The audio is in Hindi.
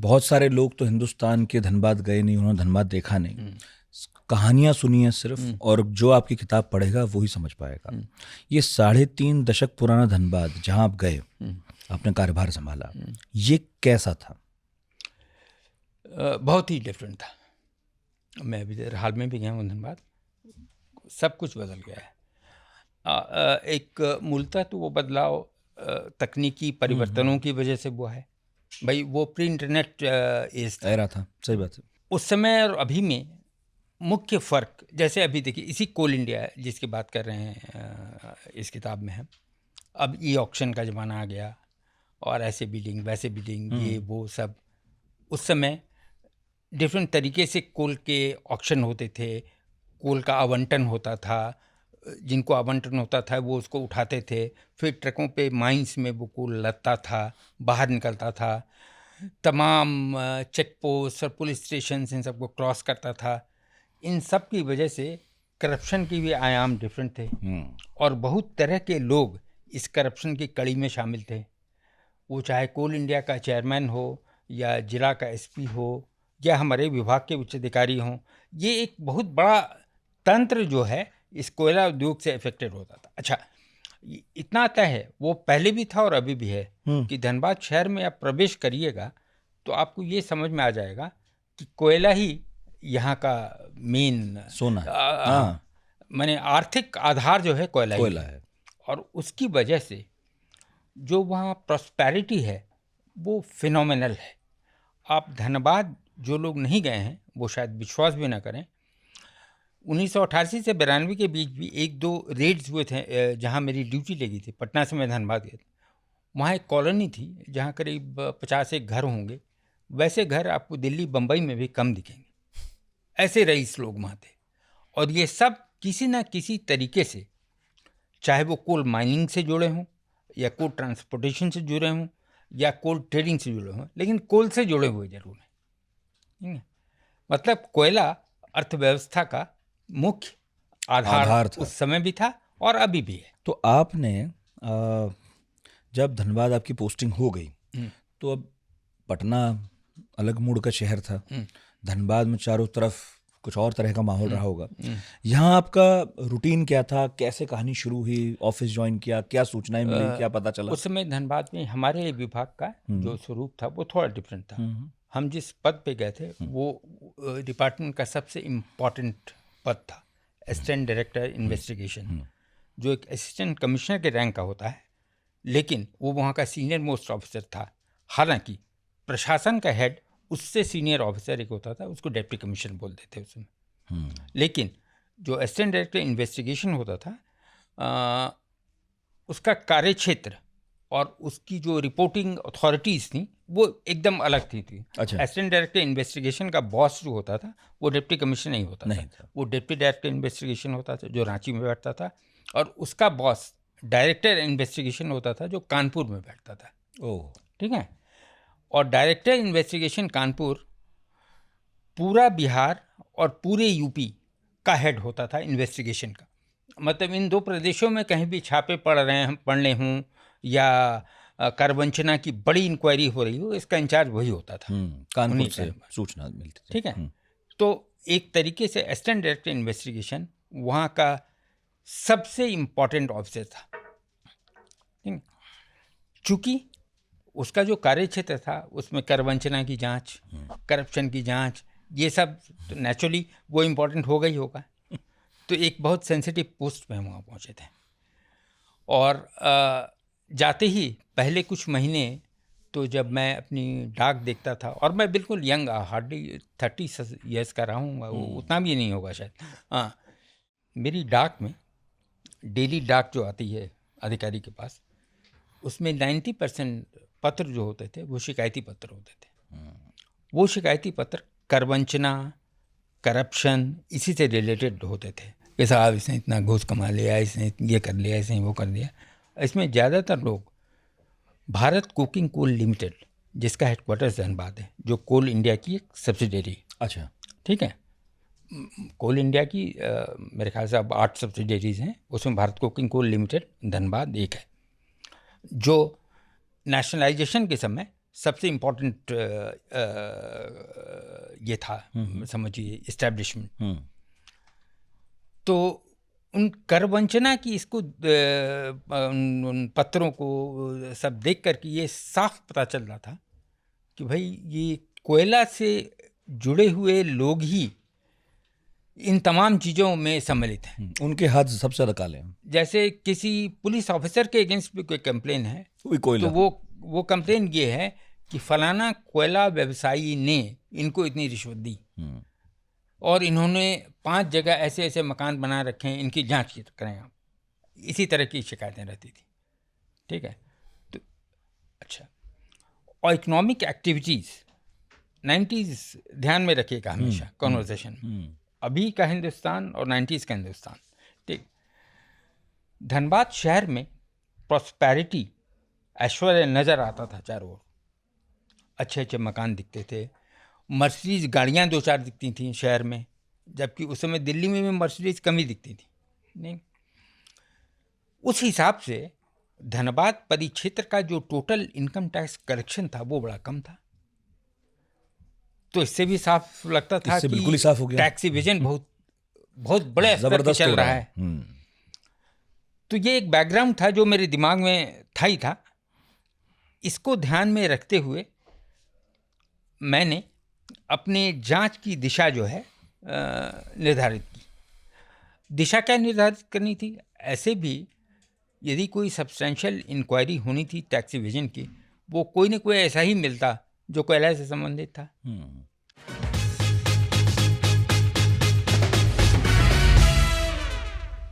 बहुत सारे लोग तो हिंदुस्तान के धनबाद गए नहीं, उन्होंने धनबाद देखा नहीं, कहानियां सुनी है सिर्फ, और जो आपकी किताब पढ़ेगा वो ही समझ पाएगा। ये 3.5 दशक पुराना धनबाद जहां आप गए, आपने कार्यभार संभाला, ये कैसा था? बहुत ही डिफरेंट था। मैं अभी हाल में भी गया हूँ धनबाद, सब कुछ बदल गया है। एक मूलतः तो वो बदलाव तकनीकी परिवर्तनों की वजह से हुआ है। भाई वो प्री इंटरनेट एज था, सही बात है। उस समय और अभी में मुख्य फ़र्क, जैसे अभी देखिए इसी कोल इंडिया जिसकी बात कर रहे हैं इस किताब में हम, अब ई ऑक्शन का ज़माना आ गया और ऐसे बिडिंग वैसे बिडिंग ये वो सब। उस समय डिफरेंट तरीके से कोल के ऑक्शन होते थे, कोल का आवंटन होता था, जिनको आवंटन होता था वो उसको उठाते थे, फिर ट्रकों पे माइंस में वो कोल लगता था, बाहर निकलता था, तमाम चेक पोस्ट और पुलिस स्टेशन इन सबको क्रॉस करता था। इन सब की वजह से करप्शन की भी आयाम डिफरेंट थे और बहुत तरह के लोग इस करप्शन की कड़ी में शामिल थे। वो चाहे कोल इंडिया का चेयरमैन हो या जिला का एसपी हो या हमारे विभाग के उच्च अधिकारी हों, ये एक बहुत बड़ा तंत्र जो है इस कोयला उद्योग से अफेक्टेड होता था। अच्छा, इतना तय है, वो पहले भी था और अभी भी है कि धनबाद शहर में आप प्रवेश करिएगा तो आपको ये समझ में आ जाएगा कि कोयला ही यहाँ का मेन सोना, माने आर्थिक आधार जो है कोयला है। और उसकी वजह से जो वहाँ प्रॉस्पेरिटी है वो फिनोमिनल है। आप धनबाद जो लोग नहीं गए हैं वो शायद विश्वास भी ना करें, 1988 से 92 के बीच भी 1-2 रेड्स हुए थे जहाँ मेरी ड्यूटी लगी थी। पटना से मैं धनबाद गया, वहाँ एक कॉलोनी थी जहाँ करीब 50 एक घर होंगे। वैसे घर आपको दिल्ली बम्बई में भी कम दिखेंगे, ऐसे रईस लोग वहाँ थे। और ये सब किसी न किसी तरीके से, चाहे वो कोल माइनिंग से जुड़े हों या कोल ट्रांसपोर्टेशन से जुड़े हों या कोल ट्रेडिंग से जुड़े हों, लेकिन कोल से जुड़े हुए जरूर हैं। मतलब कोयला अर्थव्यवस्था का मुख्य आधार था। उस समय भी था और अभी भी है। तो आपने जब धनबाद आपकी पोस्टिंग हो गई तो अब पटना अलग मूड का शहर था, धनबाद में चारों तरफ कुछ और तरह का माहौल रहा होगा। यहाँ आपका रूटीन क्या था, कैसे कहानी शुरू हुई, ऑफिस ज्वाइन किया, क्या सूचनाएं मिली, क्या पता चला? उस समय धनबाद में हमारे विभाग का जो स्वरूप था वो थोड़ा डिफरेंट था। हम जिस पद पे गए थे वो डिपार्टमेंट का सबसे इम्पॉर्टेंट पद था, असिस्टेंट डायरेक्टर इन्वेस्टिगेशन, जो एक असिस्टेंट कमिश्नर के रैंक का होता है, लेकिन वो वहाँ का सीनियर मोस्ट ऑफिसर था। हालांकि प्रशासन का हेड उससे सीनियर ऑफिसर एक होता था, उसको डिप्टी कमिश्नर बोलते थे उसमें। लेकिन जो असिस्टेंट डायरेक्टर इन्वेस्टिगेशन होता था उसका कार्यक्षेत्र और उसकी जो रिपोर्टिंग अथॉरिटीज़ थी वो एकदम अलग थी। अच्छा। असिस्टेंट डायरेक्टर इन्वेस्टिगेशन का बॉस जो होता था वो डिप्टी कमिश्नर नहीं होता था। वो डिप्टी डायरेक्टर इन्वेस्टिगेशन होता था जो रांची में बैठता था, और उसका बॉस डायरेक्टर इन्वेस्टिगेशन होता था जो कानपुर में बैठता था। ओह, ठीक है। और डायरेक्टर इन्वेस्टिगेशन कानपुर पूरा बिहार और पूरे यूपी का हेड होता था इन्वेस्टिगेशन का। मतलब इन दो प्रदेशों में कहीं भी छापे पड़ने हों या करवंचना की बड़ी इंक्वायरी हो रही हो, इसका इंचार्ज वही होता था। कानपुर से सूचना मिलती थी। ठीक है। तो एक तरीके से असिस्टेंट डायरेक्टर इन्वेस्टिगेशन वहाँ का सबसे इम्पॉर्टेंट ऑफिसर था। चूँकि उसका जो कार्यक्षेत्र था उसमें करवंचना की जांच, करप्शन की जांच, ये सब तो नेचुरली वो इम्पोर्टेंट हो गई होगा। तो एक बहुत सेंसिटिव पोस्ट पे हम वहाँ पहुँचे थे, और जाते ही पहले कुछ महीने तो जब मैं अपनी डाक देखता था, और मैं बिल्कुल यंग, हार्डली 30 ईयर्स का रहा हूँ, उतना भी नहीं होगा शायद। हाँ, मेरी डाक में डेली डाक जो आती है अधिकारी के पास, उसमें 90% पत्र जो होते थे वो शिकायती पत्र होते थे। वो शिकायती पत्र करवंचना, करप्शन, इसी से रिलेटेड होते थे कि साहब इसने इतना घूस कमा लिया, इसने ये कर लिया, इसने वो कर दिया। इसमें ज़्यादातर लोग भारत कोकिंग कोल लिमिटेड, जिसका हेडक्वार्टर्स धनबाद है, जो कोल इंडिया की एक सब्सिडरी। अच्छा, ठीक है। कोल इंडिया की मेरे ख्याल से अब 8 सब्सिडरीज हैं, उसमें Bharat Coking Coal Limited Dhanbad एक है, जो नेशनलाइजेशन के समय सबसे इम्पोर्टेंट ये था, समझिए, इस्टेब्लिशमेंट। तो उन कर वंचना की इसको उन पत्रों को सब देख कर के ये साफ पता चल रहा था कि भाई ये कोयला से जुड़े हुए लोग ही इन तमाम चीज़ों में सम्मिलित हैं। उनके हाथ सबसे ज़्यादा काले हैं। जैसे किसी पुलिस ऑफिसर के अगेंस्ट भी कोई कंप्लेन है कोयला, तो वो कंप्लेन ये है कि फलाना कोयला व्यवसायी ने इनको इतनी रिश्वत दी और इन्होंने 5 जगह ऐसे ऐसे मकान बना रखे हैं, इनकी जांच करें आप। इसी तरह की शिकायतें रहती थी। ठीक है, तो अच्छा, और इकोनॉमिक एक्टिविटीज़ 90s ध्यान में रखिएगा हमेशा कॉन्वर्सेशन में। अभी का हिंदुस्तान और 90s का हिंदुस्तान, ठीक। धनबाद शहर में प्रॉस्पेरिटी, ऐश्वर्य नज़र आता था चारों ओर। अच्छे अच्छे मकान दिखते थे, मर्सिडीज गाड़ियाँ 2-4 दिखती थी शहर में, जबकि उस समय दिल्ली में भी मर्सिडीज कम ही दिखती थी। नहीं, उस हिसाब से धनबाद परिक्षेत्र का जो टोटल इनकम टैक्स कलेक्शन था वो बड़ा कम था। तो इससे भी साफ लगता था कि बिल्कुल ही साफ हो गया, टैक्स इवेजन बहुत बहुत बड़े स्तर पर चल रहा है। तो ये एक बैकग्राउंड था जो मेरे दिमाग में था ही था। इसको ध्यान में रखते हुए मैंने अपने जांच की दिशा जो है निर्धारित की। दिशा क्या निर्धारित करनी थी? ऐसे भी यदि कोई सब्सटेंशियल इंक्वायरी होनी थी टैक्स इवेजन की, वो कोई न कोई ऐसा ही मिलता जो कोयला से संबंधित था।